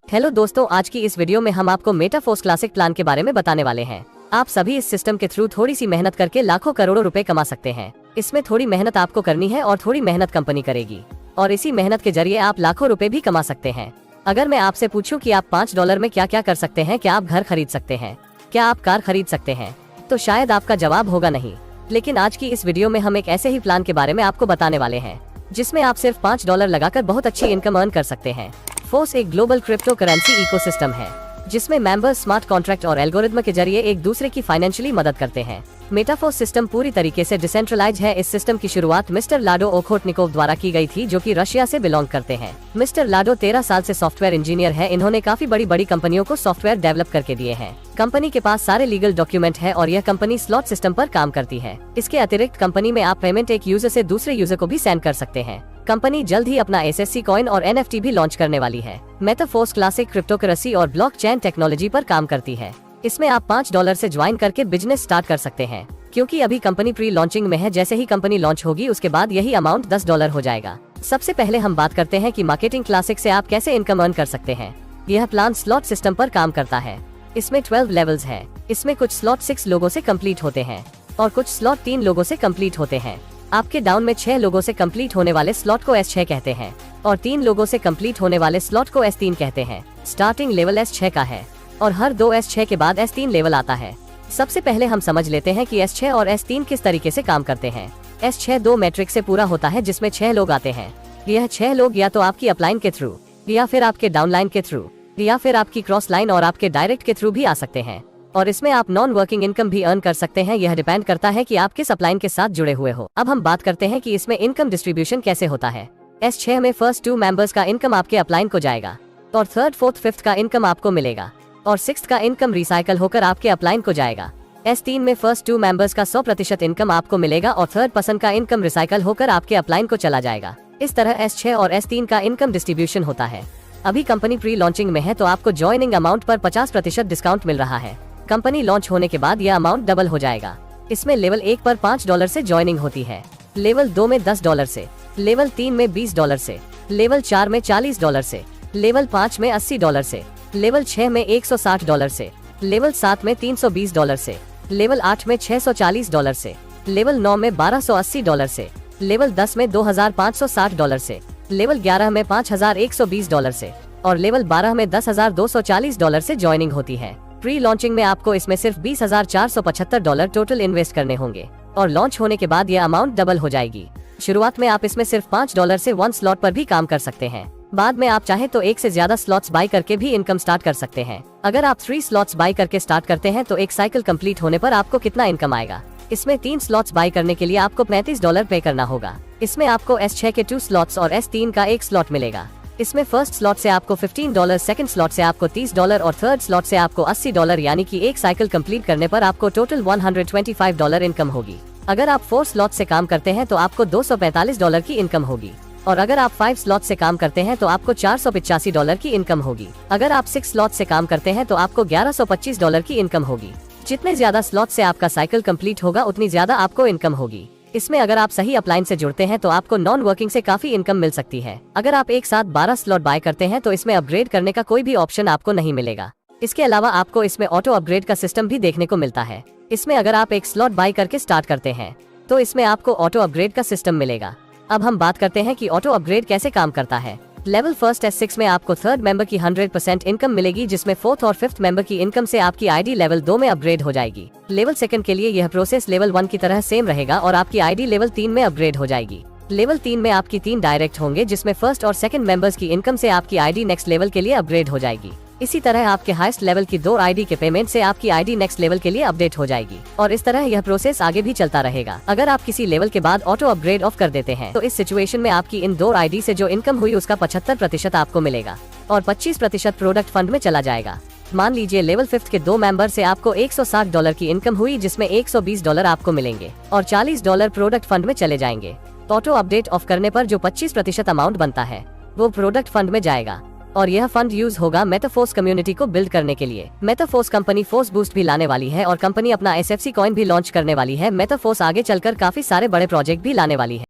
Hello दोस्तों, आज की इस वीडियो में हम आपको मेटाफोर्स क्लासिक प्लान के बारे में बताने वाले हैं। आप सभी इस सिस्टम के थ्रू थोड़ी सी मेहनत करके लाखों करोड़ों रुपए कमा सकते हैं। इसमें थोड़ी मेहनत आपको करनी है और थोड़ी मेहनत कंपनी करेगी, और इसी मेहनत के जरिए आप लाखों रुपए भी कमा सकते हैं। अगर मैं आपसे पूछूं कि आप $5 में क्या क्या कर सकते हैं, क्या आप घर खरीद सकते हैं, क्या आप कार खरीद सकते हैं, तो शायद आपका जवाब होगा नहीं। लेकिन आज की इस वीडियो में हम एक ऐसे ही प्लान के बारे में आपको बताने वाले हैं जिसमें आप सिर्फ $5 लगाकर बहुत अच्छी इनकम अर्न कर सकते हैं। फोर्स एक ग्लोबल क्रिप्टो करेंसी इकोसिस्टम है जिसमें मेंबर्स स्मार्ट कॉन्ट्रैक्ट और एल्गोरिथम के जरिए एक दूसरे की फाइनेंशियली मदद करते हैं। मेटाफोर्स सिस्टम पूरी तरीके से डिसेंट्रलाइज है। इस सिस्टम की शुरुआत मिस्टर लाडो ओखोटनिकोव द्वारा की गई थी, जो कि रशिया से बिलोंग करते हैं। मिस्टर लाडो 13 साल से सॉफ्टवेयर इंजीनियर है। इन्होंने काफी बड़ी कंपनियों को सॉफ्टवेयर डेवलप करके दिए हैं। कंपनी के पास सारे लीगल डॉक्यूमेंट है और यह कंपनी स्लॉट सिस्टम पर काम करती है। इसके अतिरिक्त कंपनी में आप पेमेंट एक यूजर से दूसरे यूजर को भी सेंड कर सकते हैं। कंपनी जल्द ही अपना SSC कॉइन और NFT भी लॉन्च करने वाली है। मेटाफोर्स क्लासिक क्रिप्टोकरेंसी और ब्लॉकचेन टेक्नोलॉजी पर काम करती है। इसमें आप $5 से ज्वाइन करके बिजनेस स्टार्ट कर सकते हैं, क्योंकि अभी कंपनी प्री लॉन्चिंग में है। जैसे ही कंपनी लॉन्च होगी उसके बाद यही अमाउंट $10 हो जाएगा। सबसे पहले हम बात करते हैं कि मार्केटिंग क्लासिक से आप कैसे इनकम अर्न कर सकते हैं। यह प्लान स्लॉट सिस्टम पर काम करता है। इसमें 12 लेवल्स है। इसमें कुछ स्लॉट 6 लोगों से कंप्लीट होते हैं और कुछ स्लॉट 3 लोगों से कंप्लीट होते हैं। आपके डाउन में 6 लोगों से कंप्लीट होने वाले स्लॉट को S6 कहते हैं और 3 लोगों से कंप्लीट होने वाले स्लॉट को S3 कहते हैं। स्टार्टिंग लेवल S6 का है और हर 2 S6 के बाद S3 लेवल आता है। सबसे पहले हम समझ लेते हैं कि S6 और S3 किस तरीके से काम करते हैं। S6 2 मैट्रिक से पूरा होता है जिसमें 6 लोग आते हैं। यह 6 लोग या तो आपकी अपलाइन के थ्रू, या फिर आपके डाउनलाइन के थ्रू, या फिर आपकी क्रॉस लाइन और आपके डायरेक्ट के थ्रू भी आ सकते हैं। और इसमें आप नॉन वर्किंग इनकम भी अर्न कर सकते हैं। यह डिपेंड करता है कि आप किस अपलाइन के साथ जुड़े हुए हो। अब हम बात करते हैं कि इसमें इनकम डिस्ट्रीब्यूशन कैसे होता है। S6 में फर्स्ट 2 मेंबर्स का इनकम आपके अपलाइन को जाएगा और थर्ड, फोर्थ, फिफ्थ का इनकम आपको मिलेगा और सिक्स्थ का इनकम रिसाइकल होकर आपके अपलाइन को जाएगा। S3 में फर्स्ट 2 मेंबर्स का 100% इनकम आपको मिलेगा और थर्ड पर्सन का इनकम रिसाइकल होकर आपके अपलाइन को चला जाएगा। इस तरह S6 और S3 का इनकम डिस्ट्रीब्यूशन होता है। अभी कंपनी प्री लॉन्चिंग में है, तो आपको ज्वाइनिंग अमाउंट पर 50% डिस्काउंट मिल रहा है। कंपनी लॉन्च होने के बाद यह अमाउंट डबल हो जाएगा। इसमें लेवल 1 पर $5 से ज्वाइनिंग होती है, लेवल 2 में $10 से, लेवल 3 में $20 से, लेवल 4 में $40 से, लेवल 5 में $80 से, लेवल 6 में $160 से, लेवल 7 में $320 से, लेवल 8 में $640 से, लेवल 9 में $1280 से, लेवल 10 में $2560 से, लेवल 11 में $5120 से और लेवल 12 में $10,240 से ज्वाइनिंग होती है। प्री लॉन्चिंग में आपको इसमें सिर्फ $20,475 टोटल इन्वेस्ट करने होंगे और लॉन्च होने के बाद यह अमाउंट डबल हो जाएगी। शुरुआत में आप इसमें सिर्फ $5 से 1 स्लॉट पर भी काम कर सकते हैं। बाद में आप चाहे तो एक से ज्यादा स्लॉट्स बाय करके भी इनकम स्टार्ट कर सकते हैं। अगर आप 3 स्लॉट्स बाय करके स्टार्ट करते हैं तो एक साइकिल कंप्लीट होने पर आपको कितना इनकम आएगा। इसमें 3 स्लॉट्स बाय करने के लिए आपको $35 पे करना होगा। इसमें आपको S6 के 2 स्लॉट्स और S3 का 1 स्लॉट मिलेगा। इसमें फर्स्ट स्लॉट से आपको $15, सेकंड स्लॉट से आपको $30 और थर्ड स्लॉट से आपको $80, यानी कि एक साइकिल कंप्लीट करने पर आपको टोटल $125 इनकम होगी। अगर आप 4 स्लॉट से काम करते हैं तो आपको $245 की इनकम होगी और अगर आप 5 स्लॉट से काम करते हैं तो आपको $485 की इनकम होगी। अगर आप 6 स्लॉट से काम करते हैं तो आपको $1125 की इनकम होगी। जितने ज्यादा स्लॉट से आपका साइकिल कंप्लीट होगा उतनी ज्यादा आपको इनकम होगी। इसमें अगर आप सही अपलाइन से जुड़ते हैं तो आपको नॉन वर्किंग से काफी इनकम मिल सकती है। अगर आप एक साथ 12 स्लॉट बाय करते हैं तो इसमें अपग्रेड करने का कोई भी ऑप्शन आपको नहीं मिलेगा। इसके अलावा आपको इसमें ऑटो अपग्रेड का सिस्टम भी देखने को मिलता है। इसमें अगर आप एक स्लॉट बाय करके स्टार्ट करते हैं तो इसमें आपको ऑटो अपग्रेड का सिस्टम मिलेगा। अब हम बात करते हैं कि ऑटो अपग्रेड कैसे काम करता है। लेवल फर्स्ट S6 में आपको थर्ड मेंबर की 100% इनकम मिलेगी, जिसमें फोर्थ और फिफ्थ मेंबर की इनकम से आपकी ID लेवल 2 में अपग्रेड हो जाएगी। लेवल सेकंड के लिए यह प्रोसेस लेवल 1 की तरह सेम रहेगा और आपकी ID लेवल 3 में अपग्रेड हो जाएगी। लेवल 3 में आपकी 3 डायरेक्ट होंगे, जिसमें फर्स्ट और सेकंड मेंबर्स की इनकम से आपकी ID नेक्स्ट लेवल के लिए अपग्रेड हो जाएगी। इसी तरह आपके हाईएस्ट लेवल की 2 ID के पेमेंट से आपकी ID नेक्स्ट लेवल के लिए अपडेट हो जाएगी और इस तरह यह प्रोसेस आगे भी चलता रहेगा। अगर आप किसी लेवल के बाद ऑटो अपग्रेड ऑफ कर देते हैं तो इस सिचुएशन में आपकी इन 2 ID से जो इनकम हुई उसका 75% आपको मिलेगा और 25% प्रोडक्ट फंड में चला जाएगा। मान लीजिए लेवल 5 के 2 मेंबर से आपको $160 की इनकम हुई, जिसमें $120 आपको मिलेंगे और $40 प्रोडक्ट फंड में चले जाएंगे। ऑटो अपडेट ऑफ करने पर जो 25% अमाउंट बनता है वो प्रोडक्ट फंड में जाएगा और यह फंड यूज होगा मेटाफोर्स कम्युनिटी को बिल्ड करने के लिए। मेटाफोर्स कंपनी फोर्स बूस्ट भी लाने वाली है और कंपनी अपना SFC कॉइन भी लॉन्च करने वाली है। मेटाफोर्स आगे चलकर काफी सारे बड़े प्रोजेक्ट भी लाने वाली है।